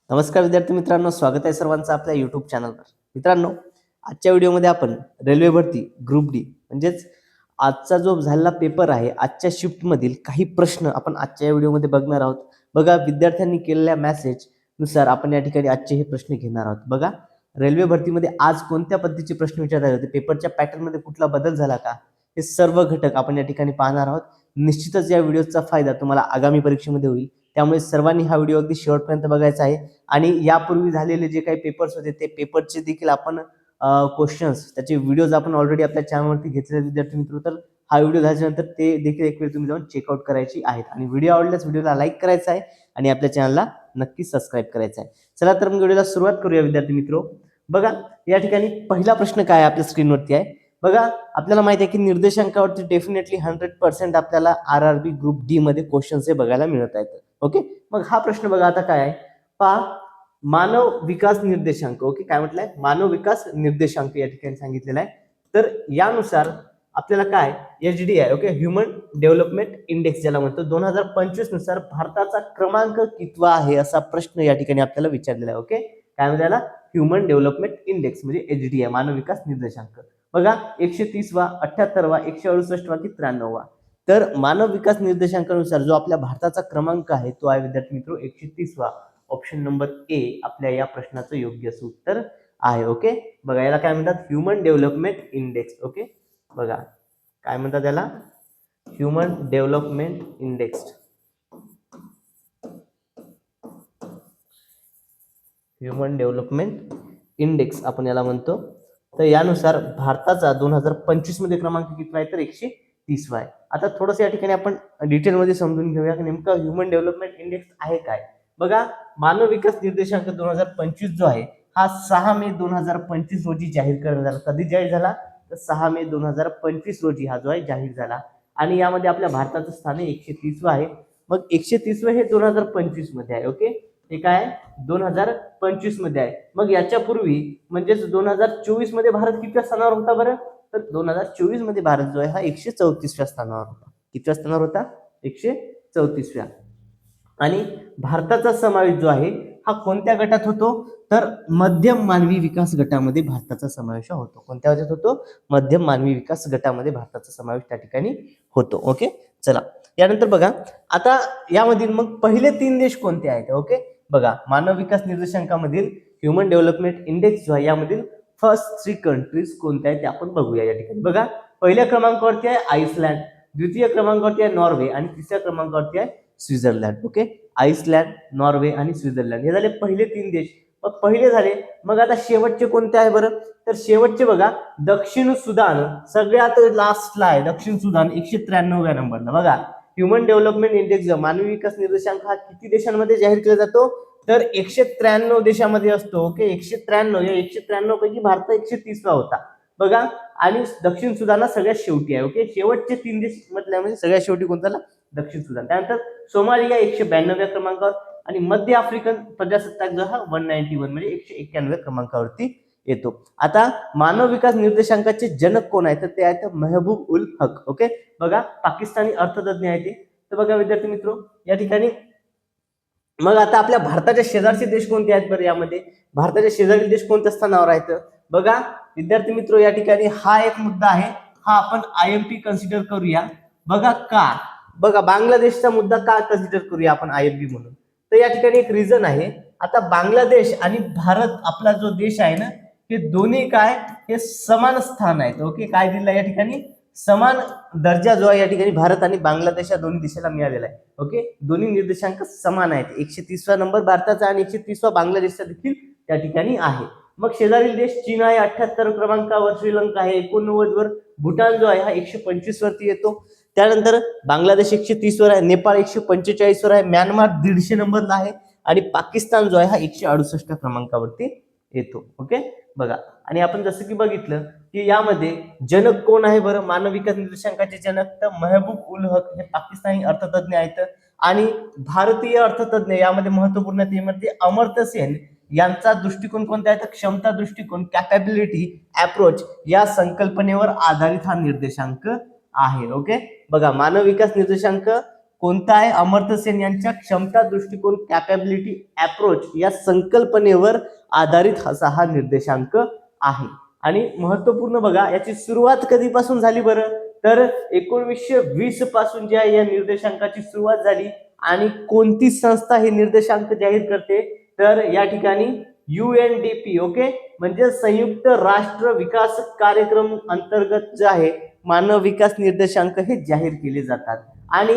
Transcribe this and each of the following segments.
नमस्कार विद्यार्थी मित्रांनो, स्वागत आहे सर्वांचं आपल्या यूट्यूब चॅनलवर. मित्रांनो, आजच्या व्हिडिओमध्ये आपण रेल्वे भरती ग्रुप डी म्हणजेच आजचा जो झालेला पेपर आहे, आजच्या शिफ्टमधील काही प्रश्न आपण आजच्या व्हिडिओमध्ये बघणार आहोत. बघा, विद्यार्थ्यांनी केलेल्या मेसेज नुसार आपण या ठिकाणी आजचे हे प्रश्न घेणार आहोत. बघा, रेल्वे भरतीमध्ये आज कोणत्या पद्धतीचे प्रश्न विचारले होते, पेपरच्या पॅटर्नमध्ये कुठला बदल झाला का, हे सर्व घटक आपण या ठिकाणी पाहणार आहोत. निश्चितच या व्हिडिओचा फायदा तुम्हाला आगामी परीक्षेमध्ये होईल, त्यामुळे सर्वांनी हा व्हिडिओ अगदी शेवटपर्यंत बघायचा आहे. आणि यापूर्वी झालेले जे काही पेपर्स होते ते पेपरचे देखील आपण क्वेश्चन्स त्याचे व्हिडिओज आपण ऑलरेडी आपल्या चॅनलवरती घेतलेले विद्यार्थी मित्र, तर हा व्हिडिओ झाल्यानंतर ते देखील एक वेळ तुम्ही जाऊन चेकआउट करायची आहेत. आणि व्हिडिओ आवडल्यास व्हिडिओला लाईक करायचा आहे आणि आपल्या चॅनलला नक्की सबस्क्राईब करायचं आहे. चला तर मग व्हिडिओला सुरुवात करूया विद्यार्थी मित्र. बघा, या ठिकाणी पहिला प्रश्न काय आपल्या स्क्रीनवरती आहे. बघा, आपल्याला माहिती आहे की निर्देशांकावरती डेफिनेटली 100% आपल्याला RRB ग्रुप डी मध्ये क्वेश्चन्स हे बघायला मिळत आहेत. ओके, मग हा प्रश्न बघा आता काय आहे पहा. मानव विकास निर्देशांक, ओके, काय म्हटलंय, मानव विकास निर्देशांक या ठिकाणी सांगितलेला आहे. तर यानुसार आपल्याला काय HDI, okay, human development index ज्याला म्हणतो, 2025 नुसार भारताचा क्रमांक कितवा आहे असा प्रश्न या ठिकाणी आपल्याला विचारलेला आहे. ओके, काय म्हणतात याला, ह्युमन डेव्हलपमेंट इंडेक्स म्हणजे HDI, मानव विकास निर्देशांक. बघा, 130वा, 78वा, 168वा की 93वा. तर मानव विकास निर्देशांकानुसार जो आपल्या भारताचा क्रमांक आहे तो आहे विद्यार्थी मित्र 130वा. ऑप्शन नंबर ए आपल्या या प्रश्नाचं योग्य असं उत्तर आहे. ओके, बघा, याला काय म्हणतात, ह्युमन डेव्हलपमेंट इंडेक्स. ओके, बघा काय म्हणतात त्याला, human development index. Human development index आपण याला म्हणतो. तर यानुसार भारताचा 2025 मध्ये क्रमांक किती आहे तर 130वा आहे. आता थोडंसं या ठिकाणी आपण डिटेलमध्ये समजून घेऊया की नेमका ह्युमन डेव्हलपमेंट इंडेक्स आहे काय. बघा, मानव विकास निर्देशांक 2025 जो आहे हा 6 मे 2025 रोजी जाहीर करण्यात झाला. कधी जाहीर झाला तर 6 मे 2025 रोजी हा जो आहे जाहीर झाला. आणि यामध्ये आपल्या भारताचं स्थान 130वा आहे. मग 130वे हे 2025 मध्ये आहे. ओके, हे काय 2025 मध्ये आहे. मग याच्यापूर्वी म्हणजेच 2024 मध्ये भारत कितव्या स्थानावर होता बरं, तर 2024 मध्ये भारत जो आहे हा 134व्या स्थानावर होता. कितव्या स्थानावर होता, 134व्या. आणि भारताचा समावेश जो आहे हा कोणत्या गटात होतो तर मध्यम मानवी विकास गटामध्ये भारताचा समावेश होतो. कोणत्या गटात होतो, मध्यम मानवी विकास गटामध्ये भारताचा समावेश त्या ठिकाणी होतो. ओके, चला यानंतर बघा, आता यामधील मग पहिले 3 देश कोणते आहेत. ओके, बघा, मानव विकास निर्देशांकामधील ह्युमन डेव्हलपमेंट इंडेक्स जो आहे यामधील फर्स्ट 3 कंट्रीज कोणत्या आहेत ते आपण बघूया या ठिकाणी. बघा, पहिल्या क्रमांकावरती आहे आइसलँड, द्वितीय क्रमांकावरती आहे नॉर्वे आणि तिसऱ्या क्रमांकावरती आहे स्वित्झर्लंड. ओके, आइसलँड, नॉर्वे आणि स्वित्झर्लंड हे झाले पहिले 3 देश. मग पहिले झाले, मग आता शेवटचे कोणते आहे बरं, तर शेवटचे बघा, दक्षिण सुदान सगळ्यात लास्टला आहे. दक्षिण सुदान 193व्या नंबरला. बघा, ह्युमन डेव्हलपमेंट इंडेक्स मानवी विकास निर्देशांक हा किती देशांमध्ये जाहीर केला जातो तर 193 देशांमध्ये असतो. ओके, 193. या 193 पैकी भारत 130वा होता. बघा, आणि दक्षिण सुदान सगळ्यात शेवटी आहे. ओके, शेवटचे 3 देश म्हटल्यामध्ये सगळ्यात शेवटी कोणता, दक्षिण सुदान. त्यानंतर सोमालिया 192व्या क्रमांकावर आणि मध्य आफ्रिकन प्रजासत्ताक जो हा 191 म्हणजे 191व्या क्रमांकावरती येतो. आता मानव विकास निर्देशांकाचे जनक कोण आहेत तर ते आहेत महबूब उल हक. ओके, बघा, पाकिस्तानी अर्थतज्ञ आहे ते. तर बघा विद्यार्थी मित्र, या ठिकाणी मग आता आपल्या भारताच्या शेजारचे देश कोणते आहेत बरं, यामध्ये भारताच्या शेजारी देश कोणत्या स्थानावर आहेत. बघा विद्यार्थी मित्र, या ठिकाणी हा एक मुद्दा आहे, हा आपण IMP कन्सिडर करूया. बघा का, बघा बांगलादेशचा मुद्दा का कन्सिडर करूया आपण IMP म्हणून, तर या ठिकाणी एक रिझन आहे. आता बांगलादेश आणि भारत आपला जो देश आहे ना, हे दोन्ही काय, हे समान स्थान आहेत. ओके, काय दिलं या ठिकाणी, समान दर्जा जो आहे या ठिकाणी भारत आणि बांगलादेश या दोन्ही देशाला मिळालेला आहे. ओके, दोन्ही निर्देशांक समान आहेत. 130वा नंबर भारताचा आणि 130वा बांगलादेशचा देखील त्या ठिकाणी आहे. मग शेजारील देश चीन आहे 78 क्रमांकावर, श्रीलंका आहे 89 वर, भूटान जो आहे हा 125 वरती येतो. त्यानंतर बांगलादेश 130 वर आहे, नेपाळ 145 वर आहे, म्यानमार 150 नंबरला आहे आणि पाकिस्तान जो आहे हा 168 क्रमांकावरती येतो. ओके, बघा, आणि आपण जसं की बघितलं की यामध्ये जनक कोण आहे बरं, मानव विकास निर्देशांकाचे जनक तर महबूब उल हक हे पाकिस्तानी अर्थतज्ञ आहेत. आणि भारतीय अर्थतज्ञ यामध्ये महत्वपूर्ण त्यामध्ये अमर्त्य सेन यांचा दृष्टिकोन कोणता आहे तर क्षमता दृष्टिकोन, कॅपॅबिलिटी अप्रोच या संकल्पनेवर आधारित हा निर्देशांक आहे. ओके, बघा, मानव विकास निर्देशांक कोणता आहे? अमर्त्य सेन यांच्या क्षमता दृष्टिकोन कॅपॅबिलिटी अप्रोच या संकल्पनेवर आधारित असा हा निर्देशांक आहे. आणि महत्वपूर्ण बघा, याची सुरुवात कधीपासून झाली बरं? तर 1920 पासून जी आहे या निर्देशांकाची सुरुवात झाली. आणि कोणती संस्था हे निर्देशांक जाहीर करते? तर या ठिकाणी UNDP, ओके, म्हणजे संयुक्त राष्ट्र विकास कार्यक्रम अंतर्गत जे आहे मानव विकास निर्देशांक हे जाहीर केले जातात. आणि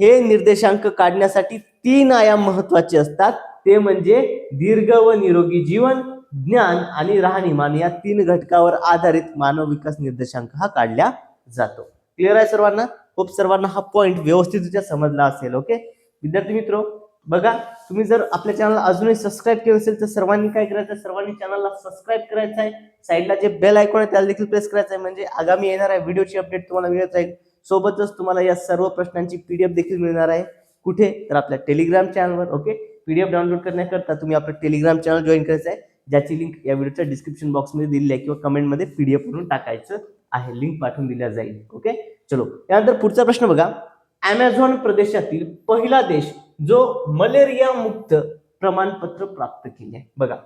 हे निर्देशांक काढण्यासाठी 3 आयाम महत्वाचे असतात, ते म्हणजे दीर्घ व निरोगी जीवन, ज्ञान आणि राहणीमान या 3 घटकावर आधारित मानव विकास निर्देशांक हा काढला जातो. क्लिअर आहे सर्वांना? होप सर्वांना हा पॉइंट व्यवस्थितरित्या समजला असेल. ओके विद्यार्थी मित्रो, बघा, तुम्ही जर आपल्या चॅनलला अजूनही सबस्क्राईब केलं असेल तर सर्वांनी काय करायचं? सर्वांनी चॅनलला सबस्क्राईब करायचं आहे. साईडला जे बेल आयकॉन आहे त्याला देखील प्रेस करायचं आहे, म्हणजे आगामी येणाऱ्या व्हिडिओची अपडेट तुम्हाला मिळत राहील. सोबतच तुम्हाला या सर्व प्रश्नांची PDF देखील मिळणार आहे. कुठे? तर आपल्या टेलिग्राम चॅनलवर. ओके, PDF डाउनलोड करण्याकरता तुम्ही आपलं टेलिग्राम चॅनल जॉईन करायचं आहे, ज्याची लिंक या व्हिडिओच्या डिस्क्रिप्शन बॉक्समध्ये दिलेली आहे किंवा कमेंटमध्ये PDF वरून टाकायचं आहे, लिंक पाठवून दिल्या जाईल. ओके, चलो यानंतर पुढचा प्रश्न बघा. अमेझॉन प्रदेशातील पहिला देश जो मलेरिया मुक्त प्रमाणपत्र प्राप्त केले आहे. बघा,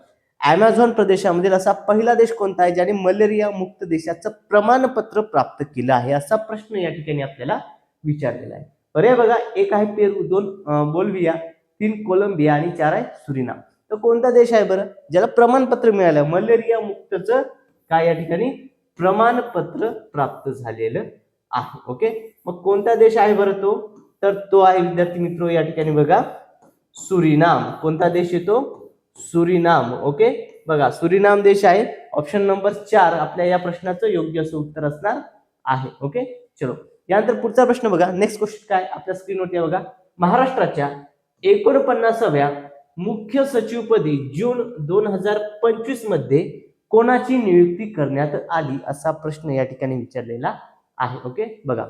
अमेझॉन प्रदेशामधील असा पहिला देश कोणता आहे ज्याने मलेरिया मुक्त देशाचं प्रमाणपत्र प्राप्त केलं आहे, असा प्रश्न या ठिकाणी आपल्याला विचारलेला आहे. पर्याय बघा, 1 आहे पेरू, 2 बोल्व्हिया, 3 कोलंबिया आणि 4 आहे सुरिनाम. तर कोणता देश आहे बरं ज्याला प्रमाणपत्र मिळालं, मलेरिया मुक्तचं काय या ठिकाणी प्रमाणपत्र प्राप्त झालेलं आहे? ओके, मग कोणता देश आहे बरं तो? तर तो आहे विद्यार्थी मित्रो या ठिकाणी बघा सुरिनाम. कोणता देश येतो? सुरिनाम. ओके, बघा सुरिनाम देश आहे. ऑप्शन नंबर 4 आपल्या या प्रश्नाचं योग्य असं उत्तर असणार आहे. ओके, चलो यानंतर पुढचा प्रश्न बघा. नेक्स्ट क्वेश्चन काय आपल्या स्क्रीनवरती बघा. महाराष्ट्राच्या 49व्या मुख्य सचिवपदी जून 2025 मध्ये कोणाची नियुक्ती करण्यात आली, असा प्रश्न या ठिकाणी विचारलेला आहे. ओके, बघा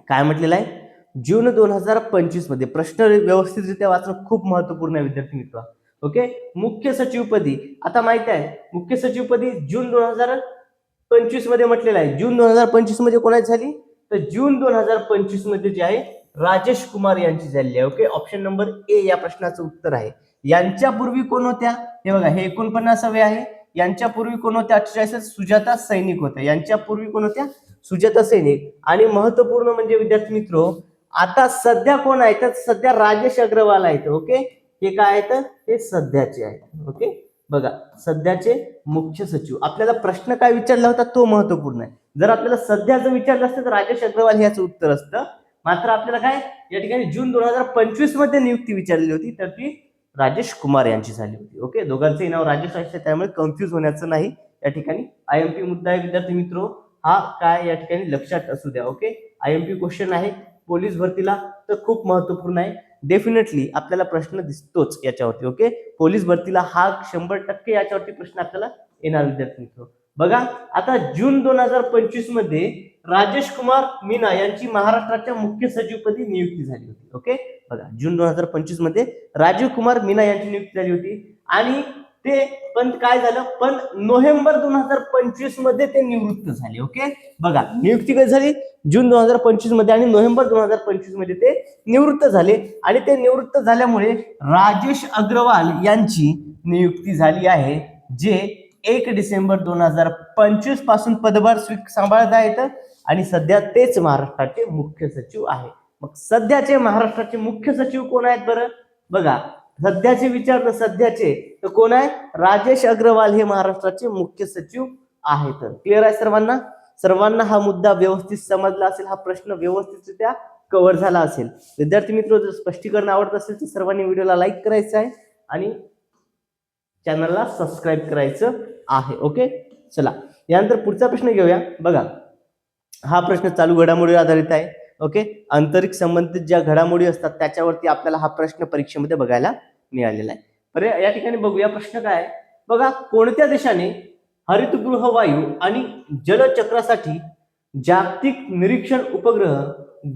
काय म्हटलेलं आहे, जून 2025 मध्ये. प्रश्न व्यवस्थितरित्या वाचणं खूप महत्वपूर्ण आहे विद्यार्थी मित्र. ओके, मुख्य सचिवपदी आता माहित आहे, मुख्य सचिवपदी जून 2025 मध्ये म्हटलेलं आहे. जून 2025 मध्ये कोणाची झाली? तर जून 2025 मध्ये जे आहे राजेश कुमार यांची झालेली आहे. ओके, ऑप्शन नंबर ए या प्रश्नाचं उत्तर आहे. यांच्यापूर्वी कोण होत्या? हे बघा, हे 49वे आहे. यांच्यापूर्वी कोण होत्या? 48 सुजाता सैनिक होत्या. यांच्यापूर्वी कोण होत्या? सुजाता सैनिक. आणि महत्वपूर्ण म्हणजे विद्यार्थी मित्रो, आता सध्या कोण आहे? तर सध्या राजेश अग्रवाल आहेत. ओके, हे काय आहेत? हे सध्याचे आहेत. ओके, बघा सध्याचे मुख्य सचिव. आपल्याला प्रश्न काय विचारला होता तो महत्वपूर्ण आहे. जर आपल्याला सध्याचं विचारलं असतं तर राजेश अग्रवाल हे याचं उत्तर असतं. मात्र आपल्याला काय या ठिकाणी जून 2025 मध्ये नियुक्ती विचारलेली होती, तर ती राजेश कुमार यांची झाली होती. ओके, दोघांचंही नाव राजेश आहे, त्यामुळे कन्फ्युज होण्याचं नाही या ठिकाणी. IMP मुद्दा आहे विद्यार्थी मित्रो, हा काय या ठिकाणी लक्षात असू द्या. ओके, IMP क्वेश्चन आहे पोलीस भरतीला, तर खूप महत्वपूर्ण आहे. डेफिनेटली आपल्याला प्रश्न दिसतोच याच्यावरती. ओके, पोलीस भरतीला हा 100% याच्यावरती प्रश्न आपल्याला येणार विद्यार्थी मित्र. बघा, आता जून 2025 मध्ये राजेश कुमार मीना यांची महाराष्ट्राच्या मुख्य सचिवपदी नियुक्ती झाली होती. ओके, बघा जून 2025 मध्ये राजीव कुमार मीना यांची नियुक्ती झाली होती. आणि ते पण काय झालं, पण नोव्हेंबर 2025 मध्ये ते निवृत्त झाले. ओके, बघा नियुक्ती कधी झाली? जून 2025 मध्ये, आणि नोव्हेंबर 2025 मध्ये ते निवृत्त झाले. आणि ते निवृत्त झाल्यामुळे राजेश अग्रवाल यांची नियुक्ती झाली आहे, जे 1 डिसेंबर 2025 पासून पदभार सांभाळत आहेत आणि सध्या तेच महाराष्ट्राचे मुख्य सचिव आहे. मग सध्याचे महाराष्ट्राचे मुख्य सचिव कोण आहेत बरं? बघा, सध्याचे विचारलं, सध्याचे तर कोण आहे? राजेश अग्रवाल हे महाराष्ट्राचे मुख्य सचिव आहेत. क्लिअर आहे सर्वांना? सर्वांना हा मुद्दा व्यवस्थित समजला असेल, हा प्रश्न व्यवस्थितरित्या कव्हर झाला असेल. विद्यार्थी मित्र, जर स्पष्टीकरण आवडत असेल तर सर्वांनी व्हिडिओला लाईक करायचं आहे आणि चॅनलला सबस्क्राईब करायचं आहे. ओके, चला यानंतर पुढचा प्रश्न घेऊया. बघा, हा प्रश्न चालू घडामोडीवर आधारित आहे. ओके, अंतरिक्ष संबंधित ज्या घडामोडी असतात त्याच्यावरती आपल्याला हा प्रश्न परीक्षेमध्ये बघायला मिळालेला आहे. बरे, या ठिकाणी बघूया प्रश्न काय आहे. बघा, कोणत्या देशाने हरितगृह वायू आणि जलचक्रासाठी जागतिक निरीक्षण उपग्रह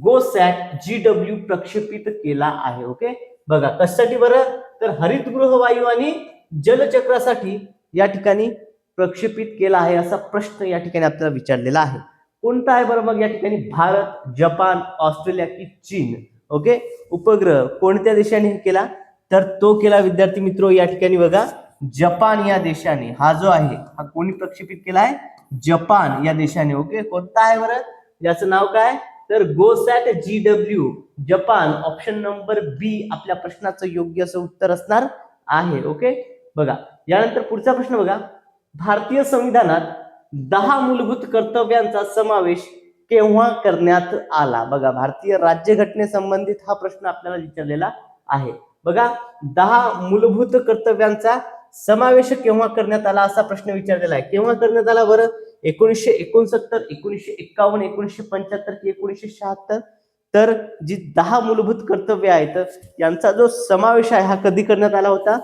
GOSAT GW प्रक्षेपित केला आहे? ओके, बघा कशासाठी बरं? तर हरितगृह वायू आणि जलचक्रासाठी या ठिकाणी प्रक्षेपित केला आहे, असा प्रश्न या ठिकाणी आपल्याला विचारलेला आहे. कोणता आहे बरं मग या ठिकाणी? भारत, जपान, ऑस्ट्रेलिया की चीन? ओके. उपग्रह कोणत्या देशाने केला, तर तो केला विद्यार्थी मित्र या ठिकाणी बघा जपान या देशाने. हा जो आहे हा कोणी प्रक्षेपित केलाय, जपान या देशाने. ओके. कोणता आहे बरं, याचं नाव काय, तर गोसॅट GW जपान. ऑप्शन नंबर बी आपल्या प्रश्नाचं योग्य असं उत्तर असणार आहे. ओके. बघा यानंतर पुढचा प्रश्न बघा, भारतीय संविधानात 10 मूलभूत कर्तव्यांचा समावेश केव्हा करण्यात आला. बघा भारतीय राज्यघटनेसंबंधित हा प्रश्न आपल्याला विचारलेला आहे. बघा 10 मूलभूत कर्तव्यांचा समावेश केव्हा करण्यात आला असा प्रश्न विचारलेला आहे. केव्हा करण्यात आला बरं, 1969, 1951, 1975 की 1976. तर जी 10 मूलभूत कर्तव्य आहेत यांचा जो समावेश आहे हा कधी करण्यात आला होता,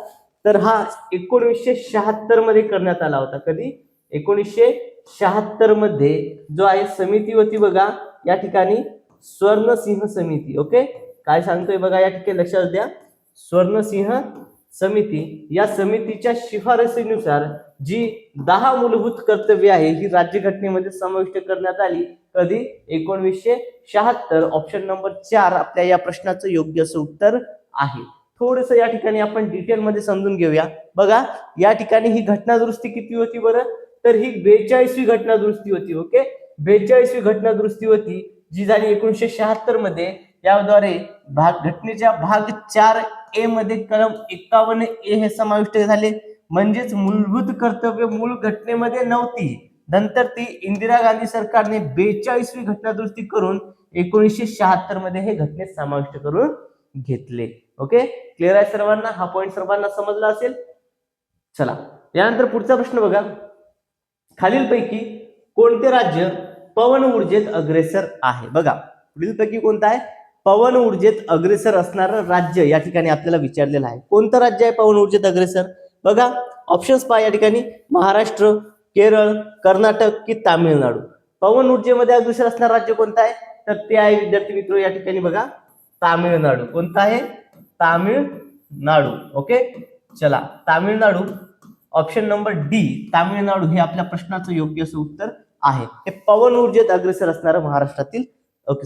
तर हा 1976 मध्ये करण्यात आला होता. कधी, 1976 मध्ये जो आहे समिती होती बघा या ठिकाणी स्वर्णसिंह समिती. ओके. काय सांगतोय बघा या ठिकाणी लक्षात द्या, स्वर्णसिंह समिती. या समितीच्या शिफारसीनुसार जी 10 मूलभूत कर्तव्य आहे ही राज्यघटनेमध्ये समाविष्ट करण्यात आली. कधी, 1976. ऑप्शन नंबर 4 आपल्या या प्रश्नाचं योग्य असं उत्तर आहे. थोडस या ठिकाणी आपण डिटेलमध्ये समजून घेऊया. बघा या ठिकाणी ही घटना दुरुस्ती किती होती बरं, तर ही 42वी घटना दुरुस्ती होती. ओके. 42वी घटना दुरुस्ती होती जी झाली 1976 मध्ये. याद्वारे घटनेच्या भाग 4A मध्ये कलम 51A हे समाविष्ट झाले. म्हणजेच मूलभूत कर्तव्य मूळ घटनेमध्ये नव्हती. नंतर ती इंदिरा गांधी सरकारने 42वी घटना दुरुस्ती करून 1976 मध्ये हे घटनेत समाविष्ट करून घेतले. ओके. क्लिअर आहे सर्वांना, हा पॉईंट सर्वांना समजला असेल. चला यानंतर पुढचा प्रश्न बघा, खालीलपैकी कोणते राज्य पवन ऊर्जेत अग्रेसर आहे. बघा पुढीलपैकी कोणतं आहे पवन ऊर्जेत अग्रेसर असणारं राज्य या ठिकाणी आपल्याला विचारलेलं आहे. कोणतं राज्य आहे पवन ऊर्जेत अग्रेसर. बघा ऑप्शन्स पहा या ठिकाणी, महाराष्ट्र, केरळ, कर्नाटक की तामिळनाडू. पवन ऊर्जेमध्ये अग्रेसर असणारं राज्य कोणतं आहे, तर ते आहे विद्यार्थी मित्र या ठिकाणी बघा तामिळनाडू. कोणतं आहे, तामिळनाडू. ओके. चला Tamil Nadu, option number D Tamil Nadu हे आपल्या प्रश्नाचं योग्य असं उत्तर आहे. हे पवन ऊर्जेत अग्रेसर असणारं महाराष्ट्रातील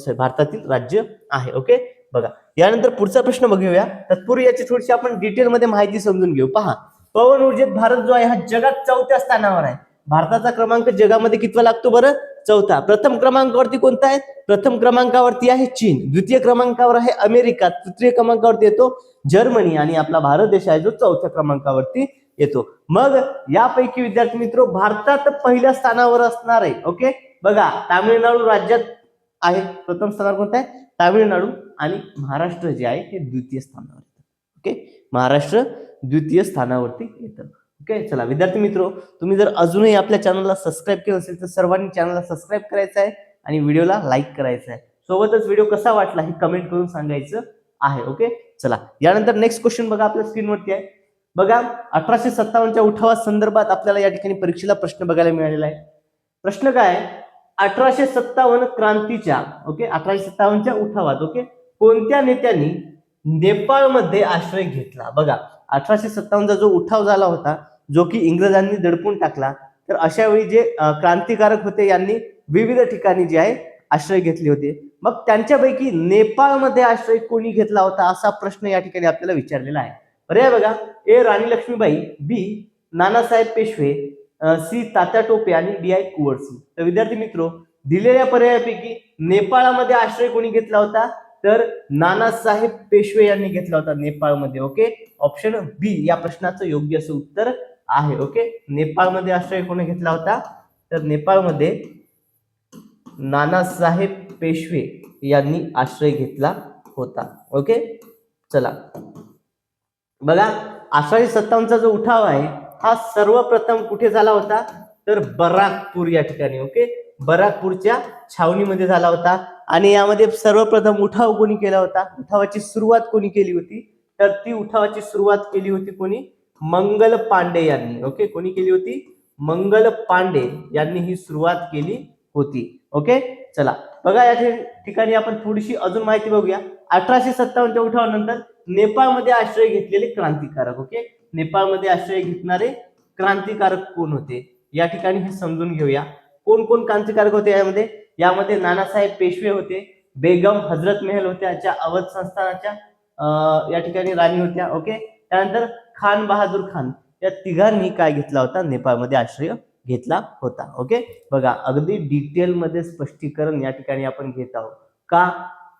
भारतातील राज्य आहे. ओके. बघा यानंतर पुढचा प्रश्न बघूया. तत्पूर्वी याची थोडीशी आपण डिटेलमध्ये माहिती समजून घेऊ. पहा पवन ऊर्जेत भारत जो आहे हा जगात 4थ्या स्थानावर आहे. भारताचा क्रमांक जगामध्ये कितवा लागतो बरं, 4था. प्रथम क्रमांकावरती कोणता आहे, प्रथम क्रमांकावरती आहे चीन, द्वितीय क्रमांकावर आहे अमेरिका, तृतीय क्रमांकावरती येतो जर्मनी आणि आपला भारत देश आहे जो 4थ्या क्रमांकावरती येतो. मग यापैकी विद्यार्थी मित्र भारतात पहिल्या स्थानावर असणार आहे. ओके. बघा तामिळनाडू राज्यात आहे प्रथम स्थानावर कोणतं आहे, तामिळनाडू, आणि महाराष्ट्र जे आहे ते द्वितीय स्थानावर येतं. ओके. महाराष्ट्र द्वितीय स्थानावरती येतं. ओके. चला विद्यार्थी मित्र, तुम्ही जर अजूनही आपल्या चॅनलला सबस्क्राईब केलं असेल तर सर्वांनी चॅनलला सबस्क्राईब करायचं आहे आणि व्हिडिओला लाईक करायचं आहे. सोबतच व्हिडिओ कसा वाटला हे कमेंट करून सांगायचं आहे. ओके. चला यानंतर नेक्स्ट क्वेश्चन बघा आपल्या स्क्रीनवरती आहे. बघा 1857च्या उठावा संदर्भात आपल्याला या ठिकाणी परीक्षेला प्रश्न बघायला मिळालेला आहे. प्रश्न काय, 1857 क्रांतीच्या, ओके, 1857च्या उठावात, ओके, कोणत्या नेत्यांनी नेपाळमध्ये आश्रय घेतला. बघा 1857चा जो उठाव झाला होता जो की इंग्रजांनी दडपून टाकला, तर अशा वेळी जे क्रांतिकारक होते यांनी विविध ठिकाणी जे आहे आश्रय घेतले होते. मग त्यांच्यापैकी नेपाळमध्ये आश्रय कोणी घेतला होता असा प्रश्न या ठिकाणी आपल्याला विचारलेला आहे. पर्याय बघा, ए राणी लक्ष्मीबाई, बी नानासाहेब पेशवे, सी तात्या टोपे आणि डी आय कुंवर सिंग. तर विद्यार्थी मित्र, दिलेल्या पर्यायापैकी नेपाळमध्ये आश्रय कोणी घेतला होता, तर नानासाहेब पेशवे यांनी घेतला होता नेपाळमध्ये. ओके. ऑप्शन बी या प्रश्नाचं योग्य असं उत्तर आहे. ओके. नेपाळमध्ये आश्रय कोणी घेतला होता, तर नेपाळमध्ये नानासाहेब पेशवे यांनी आश्रय घेतला होता. ओके. चला बघा 1857चा जो उठाव आहे हा सर्वप्रथम कुठे झाला होता, तर बराकपूर या ठिकाणी. ओके. बराकपूरच्या छावणीमध्ये झाला होता. आणि यामध्ये सर्वप्रथम उठाव कोणी केला होता, उठावाची सुरुवात कोणी केली होती, तर ती उठावाची सुरुवात केली होती कोणी, मंगल पांडे यांनी. ओके. कोणी केली होती, मंगल पांडे यांनी ही सुरुवात केली होती. ओके. चला बघा या ठिकाणी आपण थोडीशी अजून माहिती बघूया. 1857च्या उठावानंतर नेपाळमध्ये आश्रय घेतलेले क्रांतिकारक. ओके. नेपाळमध्ये आश्रय घेणारे क्रांतिकारक कोण होते या ठिकाणी हे समजून घेऊया. कोण कोण क्रांतिकारक होते यामध्ये नानासाहेब पेशवे होते, बेगम हजरत महल होत्या, ज्या अवध संस्थानाच्या या ठिकाणी राणी होत्या. ओके. त्यानंतर खान बहादूर खान या तिघांनी काय घेतला होता, नेपाळमध्ये आश्रय घेतला होता. ओके. बघा अगदी डिटेलमध्ये स्पष्टीकरण या ठिकाणी आपण घेत आहोत. का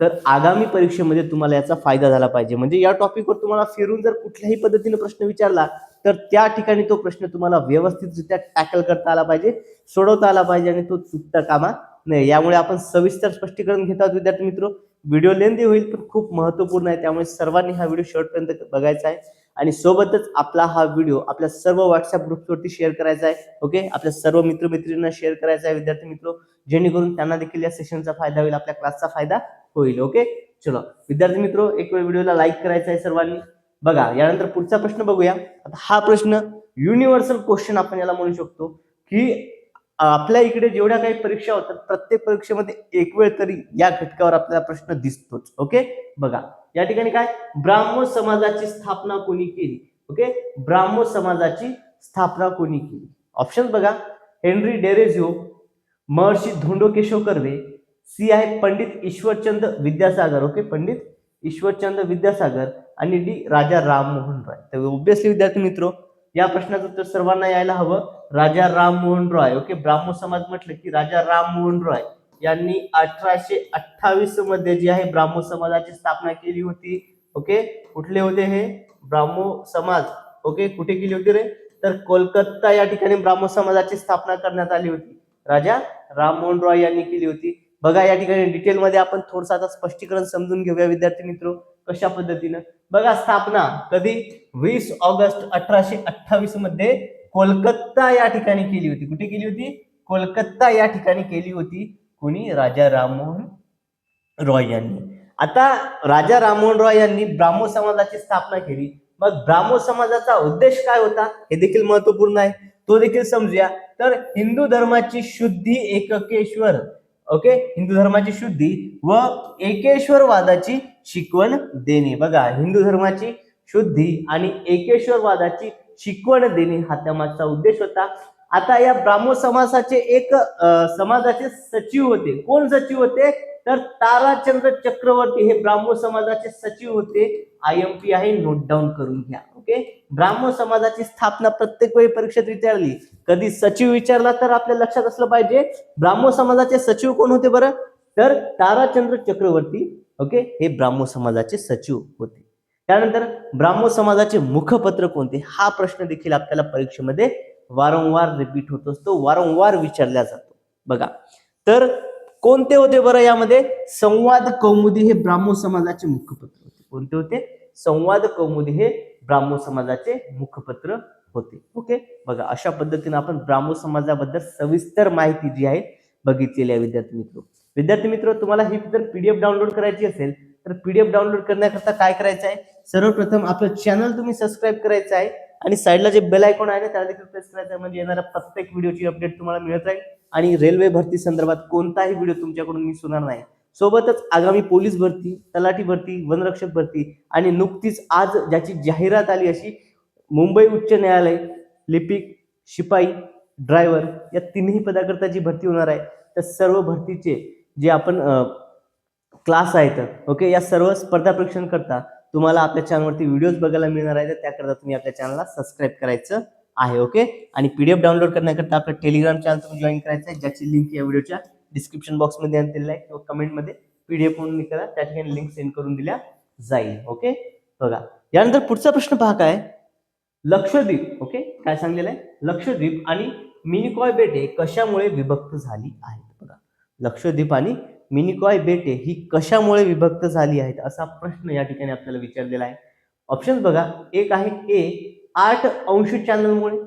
तर आगामी परीक्षेमध्ये तुम्हाला याचा फायदा झाला पाहिजे. म्हणजे या टॉपिकवर तुम्हाला फिरून जर कुठल्याही पद्धतीने प्रश्न विचारला तर त्या ठिकाणी तो प्रश्न तुम्हाला व्यवस्थितरित्या टॅकल करता आला पाहिजे, सोडवता आला पाहिजे आणि तो चुकता कामा नाही. यामुळे आपण सविस्तर स्पष्टीकरण घेत आहोत विद्यार्थी मित्र. व्हिडिओ लेंदी होईल पण खूप महत्वपूर्ण आहे, त्यामुळे सर्वांनी हा व्हिडिओ शेवटपर्यंत बघायचा आहे आणि सोबतच आपला हा व्हिडिओ आपल्या सर्व व्हॉट्सअप ग्रुपवरती शेअर करायचा आहे. ओके. आपल्या सर्व मित्रमैत्रिणींना शेअर करायचा आहे विद्यार्थी मित्र, जेणेकरून त्यांना देखील या सेशनचा फायदा होईल, आपल्या क्लासचा फायदा होईल. ओके. चलो विद्यार्थी मित्र, एक वेळ व्हिडिओला लाईक करायचा आहे सर्वांनी. बघा यानंतर पुढचा प्रश्न बघूया. आता हा प्रश्न युनिव्हर्सल क्वेश्चन आपण याला म्हणू शकतो, की आपल्या इकडे जेवढ्या काही परीक्षा होतात प्रत्येक परीक्षेमध्ये एक वेळ तरी या घटकावर आपल्याला प्रश्न दिसतोच. ओके. बघा या ठिकाणी काय, ब्राह्मो समाजाची स्थापना कोणी केली. ओके. ब्राह्मो समाजाची स्थापना कोणी केली. ऑप्शन बघा, हेनरी डेरेझिओ, महर्षी धोंडो केशव कर्वे, सी आहे पंडित ईश्वरचंद विद्यासागर. ओके. पंडित ईश्वरचंद विद्यासागर आणि डी राजा राममोहन रॉय. तर ऑब्विसली विद्यार्थी मित्र या प्रश्नाचं उत्तर सर्वांना यायला हवं, राजा राममोहन रॉय. ओके. ब्राह्मो समाज म्हटलं की राजा राममोहन रॉय यांनी 1828 मध्ये जी आहे ब्राह्मो समाजाची स्थापना केली होती. ओके. कुठले होते हे ब्राह्मो समाज. ओके. कुठे केली होती रे, तर कोलकाता या ठिकाणी ब्राह्मो समाजाची स्थापना करण्यात आली होती. राजा राममोहन रॉय यांनी केली होती. बघा या ठिकाणी डिटेलमध्ये आपण थोडंसं आता स्पष्टीकरण समजून घेऊया विद्यार्थी मित्र, कशा पद्धतीनं. बघा स्थापना कधी, 20 ऑगस्ट 1828 मध्ये कोलकाता या ठिकाणी केली होती. कुठे केली होती, कोलकाता या ठिकाणी केली होती. कोणी, राजा राममोहन रॉय यांनी. आता राजा राममोहन रॉय यांनी ब्राह्मो समाजाची स्थापना केली. मग ब्राह्मो समाजाचा उद्देश काय होता हे देखील महत्वपूर्ण आहे, तो देखील समजूया. तर हिंदू धर्माची शुद्धी, एककेश्वर. ओके. हिंदू धर्माची शुद्धी व एकेश्वरवादाची शिकवण देणे. बघा हिंदू धर्माची शुद्धी आणि एकेश्वरवादाची शिकवण देणे हा त्यामागचा उद्देश होता. आता या ब्राह्मो समाजाचे एक समाजाचे सचिव होते. कोण सचिव होते, तर ताराचंद्र चक्रवर्ती हे ब्राह्मो समाजाचे सचिव होते. IMP आहे, नोट डाऊन करून घ्या. ओके. ब्राह्मो समाजाची स्थापना प्रत्येक वेळी परीक्षेत विचारली, कधी सचिव विचारला तर आपल्या लक्षात असलं पाहिजे ब्राह्मो समाजाचे सचिव कोण होते बरं, तर ताराचंद्र चक्रवर्ती. ओके. हे ब्राह्मो समाजाचे सचिव होते. त्यानंतर ब्राह्मो समाजाचे मुखपत्र कोणते, हा प्रश्न देखील आपल्याला परीक्षेमध्ये वारंवार रिपीट होत असतो, वारंवार विचारला जातो. बघा तर कोणते होते बरं, यामध्ये संवाद कौमुदी हे ब्राह्मो समाजाचे मुखपत्र होते. कोणते होते, संवाद कौमुदी हे ब्राह्मो समाजाचे मुखपत्र होते. ओके. बघा अशा पद्धतीने आपण ब्राह्मो समाजाबद्दल सविस्तर माहिती जी आहे बघितलेली आहे विद्यार्थी मित्र. विद्यार्थी मित्र तुम्हाला ही जर PDF डाउनलोड करायची असेल तर PDF डाउनलोड करण्याकरता काय करायचं आहे, सर्वप्रथम आपलं चॅनल तुम्ही सबस्क्राईब करायचं आहे आणि साईडला जे बेल आयकॉन आहे त्याला देखील प्रेस करायचं आहे, म्हणजे येणाऱ्या प्रत्येक व्हिडिओची अपडेट तुम्हाला मिळत राहील आणि रेल्वे भरती संदर्भात कोणताही व्हिडिओ तुमच्याकडून मिस होणार नाही. सोबतच आगामी पोलीस भरती, तलाठी भरती, वनरक्षक भरती आणि नुकतीच आज ज्याची जाहिरात आली अशी मुंबई उच्च न्यायालय लिपिक, शिपाई, ड्रायव्हर या तिन्ही पदाकरता जी भरती होणार आहे त्या सर्व भरतीचे जे आपण क्लास आहेत. ओके. या सर्व स्पर्धा परीक्षण करता तुम्हाला आपल्या चॅनलवरती व्हिडिओज बघायला मिळणार आहे, त्याकरता तुम्ही आपल्या चॅनलला सबस्क्राईब करायचं आहे. ओके. आणि PDF डाउनलोड करण्याकरता आपलं टेलिग्राम चॅनल तुम्ही जॉईन करायचं आहे, ज्याची लिंक या व्हिडिओच्या डिस्क्रिप्शन बॉक्समध्ये दिलेली आहे किंवा कमेंटमध्ये PDF म्हणून करा, त्या ठिकाणी लिंक सेंड करून दिल्या जाईल. ओके. बघा यानंतर पुढचा प्रश्न पहा काय, लक्षद्वीप. ओके. काय सांगलेलं आहे, लक्षद्वीप आणि मिनिकॉय बेटे कशामुळे विभक्त झाली आहेत. बघा लक्षद्वीप आणि मिनिकॉय बेटे ही कशामुळे विभक्त झाली आहेत असा प्रश्न या ठिकाणी आपल्याला विचारलेला आहे. ऑप्शन बघा, एक आहे ए 8 अंश चॅनलमुळे,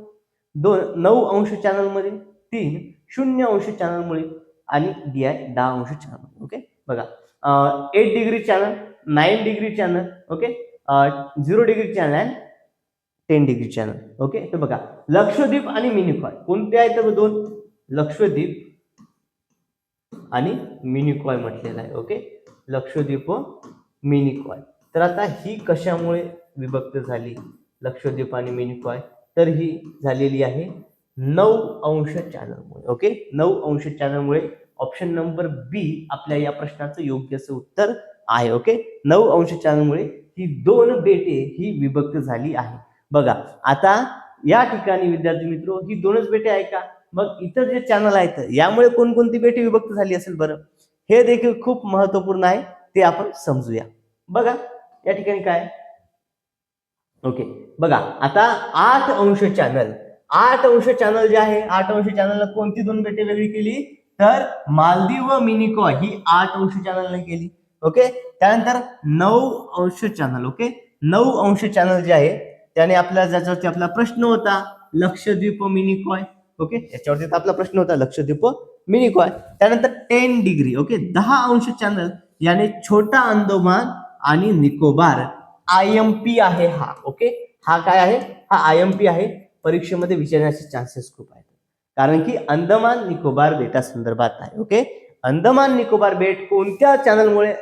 2 9 अंश चॅनलमुळे, 3 0 अंश चॅनलमुळे आणि डी आहे 10 अंश चॅनल. ओके. बघा 8 degree channel, 9 degree channel, okay, 0 degree channel, 10 degree channel. Okay. तर बघा लक्षद्वीप आणि मिनिकॉय कोणते आहेत, तर दोन, लक्षद्वीप आणि मिनिकॉय म्हटलेलं आहे. ओके. लक्षद्वीप व मिनिकॉय. तर आता ही कशामुळे विभक्त झाली, लक्षद्वीप आणि मिनिकॉय, तर ही झालेली आहे 9 अंश चॅनलमुळे. ओके. 9 अंश चॅनलमुळे ऑप्शन नंबर बी आपल्या या प्रश्नाचं योग्य असं उत्तर आहे. ओके, 9 अंश चॅनलमुळे ही 2 बेटे ही विभक्त झाली आहे. बघा आता या ठिकाणी विद्यार्थी मित्र ही 2च बेटे आहे का? मग इतर जे चॅनल आहेत यामुळे कोणकोणती बेटे विभक्त झाली असेल बरं? हे देखील खूप महत्वपूर्ण आहे, ते आपण समजूया. बघा या ठिकाणी काय, ओके बघा आता 8 अंश चॅनल, 8 अंश चॅनल जे आहे 8 अंश चॅनलला कोणती 2 बेटे वेगळी केली? तर मालदीव व मिनिकॉय ही 8 अंश चॅनलने केली. ओके, त्यानंतर 9 अंश चॅनल, ओके 9 अंश चॅनल जे आहे त्याने आपला ज्याच्यावरती आपला प्रश्न होता लक्षद्वीप मिनिकॉय. ओके, याच्यावरती आपला प्रश्न होता लक्षद्वीप मिनिकॉय. त्यानंतर 10 डिग्री, ओके 10 अंश चॅनल याने छोटा अंदमान आणि निकोबार IMP आहे हा. ओके, हा काय आहे? हा IMP आहे. परीक्षेमध्ये विचारण्याचे चान्सेस खूप आहेत, कारण की अंदमान निकोबार बेटा संदर्भात आहे. ओके, अंदमान निकोबार बेट कोणत्या चॅनलमुळे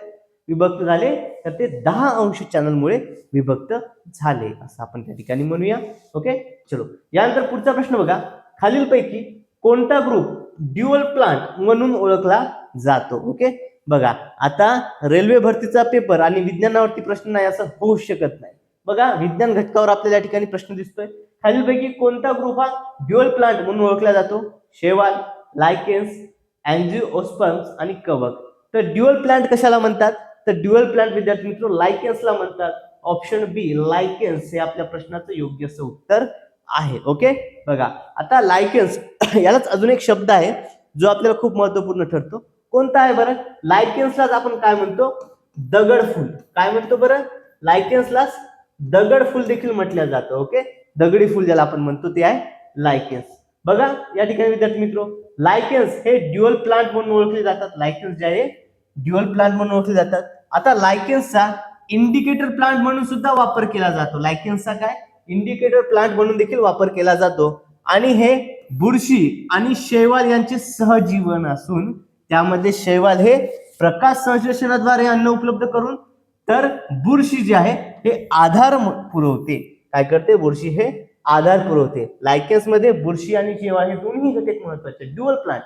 विभक्त झाले? तर ते 10 अंश चॅनलमुळे विभक्त झाले असं आपण त्या ठिकाणी म्हणूया. ओके, चलो यानंतर पुढचा प्रश्न बघा, खालीलपैकी कोणता ग्रुप ड्युअल प्लांट म्हणून ओळखला जातो? ओके, बघा आता रेल्वे भरतीचा पेपर आणि विज्ञानावरती प्रश्न नाही असं होऊ शकत नाही. बघा विज्ञान घटकावर आपल्याला या ठिकाणी प्रश्न दिसतोय, खालीलपैकी कोणता ग्रुप हा ड्युअल प्लांट म्हणून ओळखला जातो? शैवाल, लायकेन्स, अँजिओस्पर्म्स आणि कवक. तर ड्युअल प्लांट कशाला म्हणतात? तर ड्युअल प्लांट विद्यार्थी मित्र लायकेन्सला म्हणतात. ऑप्शन बी लायकेन्स हे आपल्या प्रश्नाचं योग्य असं उत्तर आहे. ओके, बघा आता लायकेन्स यालाच अजून एक शब्द आहे जो आपल्याला खूप महत्वपूर्ण ठरतो. कोणता आहे बरं? लायकेन्सलाच आपण काय म्हणतो? दगडफूल. काय म्हणतो बरं? लायकेन्सलाच दगडफूल देखील म्हटलं जातं. ओके, दगडी फुल ज्याला आपण म्हणतो ते आहे लायकेन्स. बघा या ठिकाणी विद्यार्थी मित्र लायकेन्स हे ड्युअल प्लांट म्हणून ओळखले जातात. लायकेन्स जे आहे ड्युअल प्लांट म्हणून ओळखले जातात. आता लायकेन्सचा इंडिकेटर प्लांट म्हणून सुद्धा वापर केला जातो. लायकेन्सचा काय इंडिकेटर प्लांट म्हणून देखील वापर केला जातो. आणि हे बुरशी आणि शैवाल यांचे सहजीवन असून त्यामध्ये शैवाल हे प्रकाश संश्लेषणाद्वारे अन्न उपलब्ध करून, तर बुरशी जे आहे हे आधार पुरवते. काय करते? बुरशी हे आधार पुरवते. लायकेन्स मध्ये बुरशी आणि शैवाल हे दोन्ही घटक महत्वाचे. Dual plant.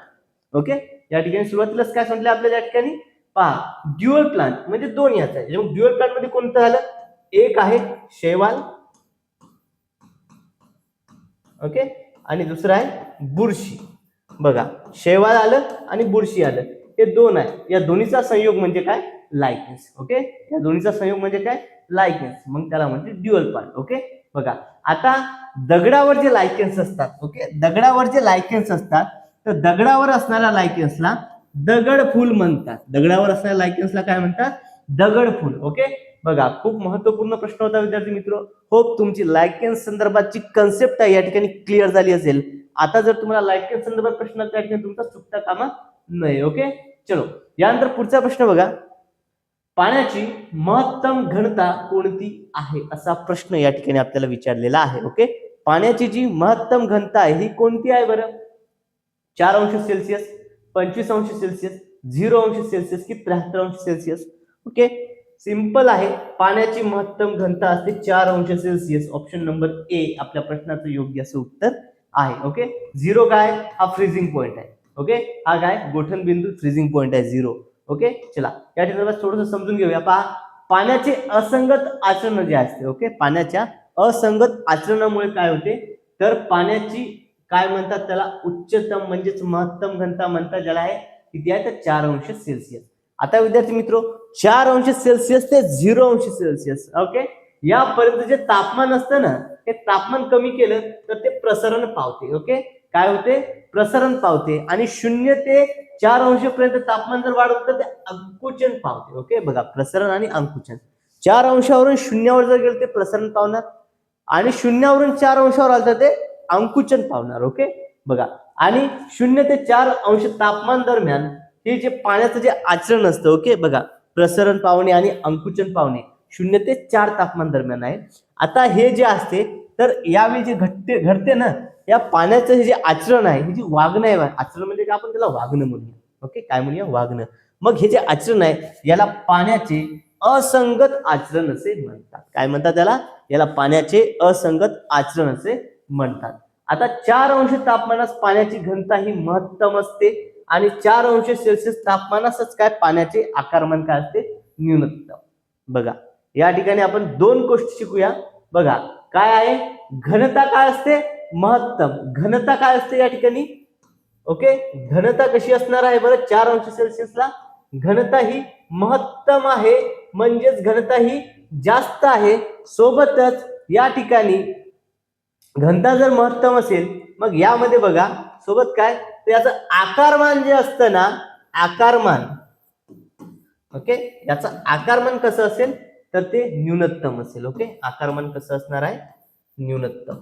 ओके, या ठिकाणी सुरुवातीलाच काय सांगितलं आपल्याला या ठिकाणी? पहा ड्युअल प्लांट म्हणजे दोन याचा आहे. ड्युअल प्लांट मध्ये कोणतं झालं? एक आहे शैवाल, ओके, आणि दुसरं आहे बुरशी. बघा शैवाल आलं आणि बुरशी आलं, हे दोन आहे. या दोन्हीचा संयोग म्हणजे काय? लायकेन्स. ओके, या दोन्हीचा संयोग म्हणजे काय? लायकेन्स. मग त्याला म्हणजे ड्युअल प्लांट. ओके, बघा आता दगडावर जे लायकेन्स असतात, ओके दगडावर जे लायकेन्स असतात तर दगडावर असणाऱ्या लायकेन्सला दगडफूल म्हणतात. दगडावर असणाऱ्या लायकेन्सला काय म्हणतात? दगडफूल. ओके, बघा खूप महत्वपूर्ण प्रश्न होता विद्यार्थी मित्र. होप तुमची लायकेन्स संदर्भाची कन्सेप्ट आहे या ठिकाणी क्लिअर झाली असेल. आता जर तुम्हाला लायकेन्स संदर्भात प्रश्न त्या ठिकाणी तुमचा चुकता कामा नाही. ओके, चलो यानंतर पुढचा प्रश्न बघा, पाण्याची महत्तम घनता कोणती आहे असा प्रश्न या ठिकाणी आपल्याला विचारलेला आहे. ओके, पाण्याची जी महत्तम घनता आहे ही कोणती आहे बरं? 4 अंश सेल्सिअस, 25 अंश सेल्सिअस, 0 अंश सेल्सिअस की 73 अंश सेल्सिअस? ओके, सिंपल आहे. पाण्याची महत्तम घनता असते 4 अंश सेल्सिअस. ऑप्शन नंबर ए आपल्या प्रश्नाचं योग्य असं उत्तर आहे. ओके, 0 काय? हा फ्रीजिंग पॉइंट आहे. ओके, हा काय? गोठण बिंदू फ्रीजिंग पॉइंट आहे 0. ओके, चला या ठिकाणी थोडंसं समजून घेऊया. पहा पाण्याचे असंगत आचरण जे असते, ओके पाण्याच्या असंगत आचरणामुळे काय होते? तर पाण्याची काय म्हणतात त्याला? उच्चतम म्हणजेच महत्तम घनता म्हणतात, ज्याला आहे किती आहे? तर 4 अंश सेल्सिअस. आता विद्यार्थी मित्र 4 अंश सेल्सिअस ते 0 अंश सेल्सिअस, ओके यापर्यंत जे तापमान असतं ना, हे तापमान कमी केलं तर ते प्रसरण पावते. ओके, काय होते? प्रसरण पावते. आणि 0 ते 4 अंश पर्यंत तापमान जर वाढवलं तर ते अंकुचन पावते. ओके, बघा प्रसरण आणि अंकुचन. 4 अंशावरून 0 जर गेलं ते प्रसरण पावणार, आणि 0 4 अंशावर आलं तर ते अंकुचन पावणार. ओके, बघा आणि 0 ते 4 अंश तापमान दरम्यान हे जे पाण्याचं जे आचरण असतं, ओके बघा प्रसरण पावणे आणि अंकुचन पावणे 0 ते 4 तापमान दरम्यान आहे. आता हे जे असते तर यावेळी जे घडते ना, या पाण्याचं हे जे आचरण आहे, हे जे वागणं आहे, आचरण म्हणजे काय? आपण त्याला वागणं म्हणूया. ओके, काय म्हणूया? वागणं. मग हे जे आचरण आहे याला पाण्याचे असंगत आचरण असे म्हणतात. काय म्हणतात त्याला? याला पाण्याचे असंगत आचरण असे म्हणतात. आता 4 अंश तापमानात पाण्याची घनता ही महत्तम असते आणि 4 अंश सेल्सिअस तापमानासच काय पाण्याचे आकारमान काय असते न्यूनतम. बघा या ठिकाणी आपण 2 गोष्टी शिकूया. बघा काय आहे घनता काय असते महत्तम. घनता काय असते या ठिकाणी ओके. घनता कशी असणार आहे बरं 4 अंश सेल्सिअसला घनता ही महत्तम आहे म्हणजेच घनता ही जास्त आहे. सोबतच या ठिकाणी घनता जर महत्तम असेल मग यामध्ये बघा सोबत काय तर याचं आकारमान जे असतं ना आकारमान ओके याचं आकारमान कसं असेल तर ते न्यूनतम असेल. ओके आकारमान कसं असणार आहे न्यूनतम.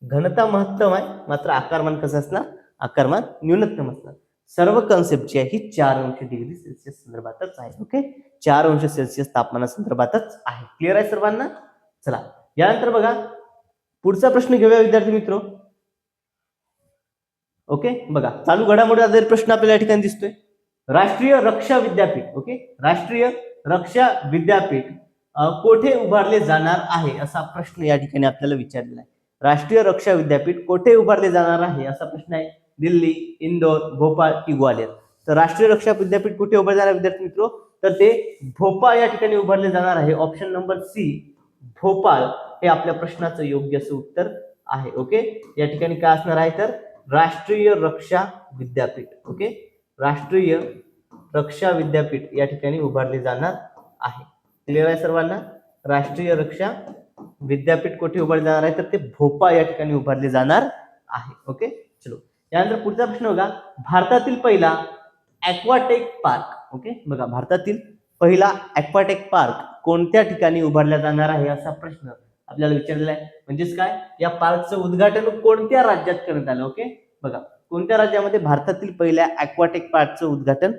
घनता महत्तम आहे मात्र आकारमान कसं असणार आकारमान न्यूनतम असणार. सर्व कन्सेप्ट जी आहे ही 4 अंश डिग्री सेल्सिअस संदर्भातच आहे. ओके 4 अंश सेल्सिअस तापमानासंदर्भातच आहे. क्लिअर आहे सर्वांना. चला यानंतर बघा पुढचा प्रश्न घेऊया विद्यार्थी मित्र. ओके बघा चालू घडामोडीचा जर प्रश्न आपल्याला या ठिकाणी दिसतोय राष्ट्रीय रक्षा विद्यापीठ. ओके राष्ट्रीय रक्षा विद्यापीठ कोठे उभारले जाणार आहे असा प्रश्न या ठिकाणी आपल्याला विचारलेला आहे. राष्ट्रीय रक्षा विद्यापीठ कोठे उभारले जाणार आहे असा प्रश्न आहे. दिल्ली, इंदोर, भोपाळ की ग्वालियर. तर राष्ट्रीय रक्षा विद्यापीठ कुठे उभारले जाणार विद्यार्थी मित्र तर ते भोपाळ या ठिकाणी उभारले जाणार आहे. ऑप्शन नंबर सी भोपाळ हे आपल्या प्रश्नाचं योग्य असं उत्तर आहे. ओके या ठिकाणी काय असणार आहे तर राष्ट्रीय रक्षा विद्यापीठ. ओके राष्ट्रीय रक्षा विद्यापीठ या ठिकाणी उभारले जाणार आहे. क्लिअर आहे सर्वांना. राष्ट्रीय रक्षा विद्यापीठ कुठे उभारले जाणार आहे तर ते भोपाळ या ठिकाणी उभारले जाणार आहे. ओके चलो यानंतर पुढचा प्रश्न बघा भारतातील पहिला ॲक्वाटेक पार्क. ओके बघा भारतातील पहिला ॲक्वाटेक पार्क कोणत्या ठिकाणी उभारला जाणार आहे असा प्रश्न आपल्याला विचारलेला आहे. म्हणजेच काय या पार्कचं उद्घाटन कोणत्या राज्यात करण्यात आलं. ओके बघा कोणत्या राज्यामध्ये भारतातील पहिल्या ॲक्वाटेक पार्कचं उद्घाटन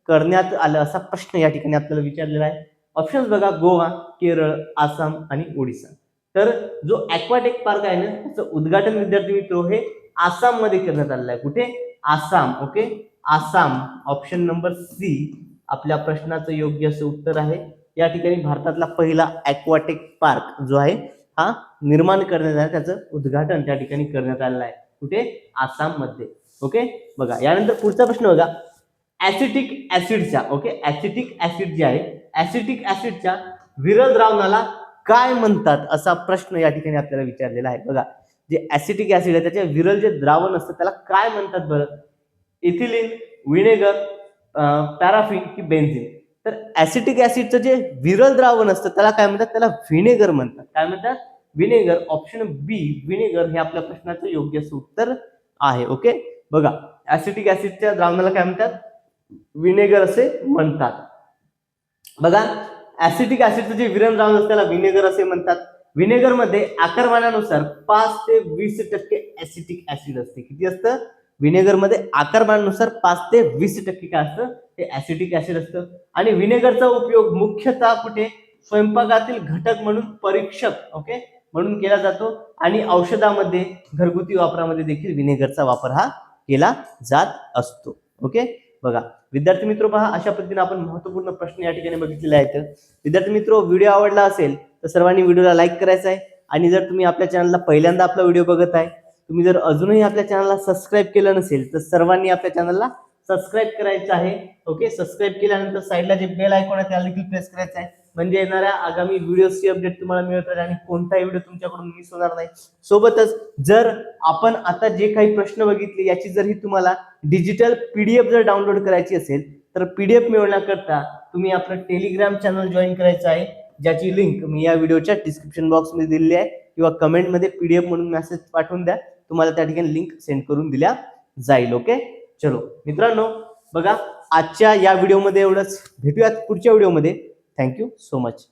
करण्यात आलं असा प्रश्न या ठिकाणी आपल्याला विचारलेला आहे. ऑप्शन्स बघा गोवा, केरळ, आसाम आणि ओडिसा. तर जो ॲक्वाटेक पार्क आहे ना त्याचं उद्घाटन विद्यार्थी मित्र हे आसाम मध्ये करण्यात आलेलं आहे. कुठे Assam. Okay Assam option number C आपल्या प्रश्नाचं योग्य असं उत्तर आहे. या ठिकाणी भारतातला पहिला ॲक्वाटेक पार्क जो आहे हा निर्माण करण्यात आला त्याचं उद्घाटन त्या ठिकाणी करण्यात आलेलं आहे. कुठे आसाम मध्ये. ओके बघा यानंतर पुढचा प्रश्न बघा ऍसिटिक ऍसिडच्या ओके ऍसिटिक ऍसिड जे आहे ऍसिटिक ऍसिडच्या विरल द्रावणाला काय म्हणतात असा प्रश्न या ठिकाणी आपल्याला विचारलेला आहे. बघा जे ऍसिटिक ऍसिड आहे त्याचे विरल जे द्रावण असतं त्याला काय म्हणतात बरं. इथिलीन, विनेगर, पॅराफिन की बेन्झिन. तर ऍसिटिक ऍसिडचं जे विरल द्रावण असतं त्याला काय म्हणतात त्याला व्हिनेगर म्हणतात. काय म्हणतात व्हिनेगर. ऑप्शन बी व्हिनेगर हे आपल्या प्रश्नाचं योग्य असं उत्तर आहे. ओके बघा ऍसिटिक ऍसिडच्या द्रावणाला काय म्हणतात व्हिनेगर असे म्हणतात. बघा ऍसिटिक ऍसिडचं जे विरल द्रावण असतं त्याला व्हिनेगर असे म्हणतात. व्हिनेगर मध्ये आकारमानानुसार 5 ते 20% ऍसिटिक ऍसिड असते. किती असतं व्हिनेगर मध्ये आकारमानानुसार 5 ते 20% काय असतं हे ऍसिटिक ऍसिड असतं. आणि व्हिनेगरचा उपयोग मुख्यतः कुठे स्वयंपाकातील घटक म्हणून परीक्षक ओके म्हणून केला जातो आणि औषधामध्ये घरगुती वापरामध्ये देखील व्हिनेगरचा वापर हा केला जात असतो. ओके बघा विद्यार्थी मित्र पहा अशा पद्धतीने आपण महत्त्वपूर्ण प्रश्न या ठिकाणी बघितलेले आहेत. विद्यार्थी मित्र व्हिडिओ आवडला असेल तर सर्वांनी व्हिडिओला लाईक करायचा आहे. आणि जर तुम्ही आपल्या चॅनलला पहिल्यांदा आपला व्हिडिओ बघत आहे तुम्ही जर अजूनही आपल्या चॅनलला सबस्क्राईब केलं नसेल तर सर्वांनी आपल्या चॅनलला सबस्क्राईब करायचं आहे. ओके सबस्क्राईब केल्यानंतर साईडला जे बेल आयकॉन आहे त्याला देखील प्रेस करायचं आहे म्हणजे येणाऱ्या आगामी व्हिडिओची अपडेट तुम्हाला मिळत राहील आणि कोणताही व्हिडिओ तुमच्याकडून मिस होणार नाही. सोबतच जर आपण आता जे काही प्रश्न बघितले याची जर ही तुम्हाला डिजिटल पीडीएफ जर डाउनलोड करायची असेल तर पीडीएफ मिळवण्याकरता तुम्ही आपलं टेलिग्राम चॅनल जॉईन करायचं आहे ज्याची लिंक मी या व्हिडिओच्या डिस्क्रिप्शन बॉक्समध्ये दिलेली आहे किंवा कमेंटमध्ये पीडीएफ म्हणून मेसेज पाठवून द्या तुम्हाला त्या ठिकाणी लिंक सेंड करून दिल्या जाईल. ओके चलो मित्रांनो बघा आजच्या या व्हिडिओमध्ये एवढंच. भेटूयात पुढच्या व्हिडिओमध्ये. Thank you so much.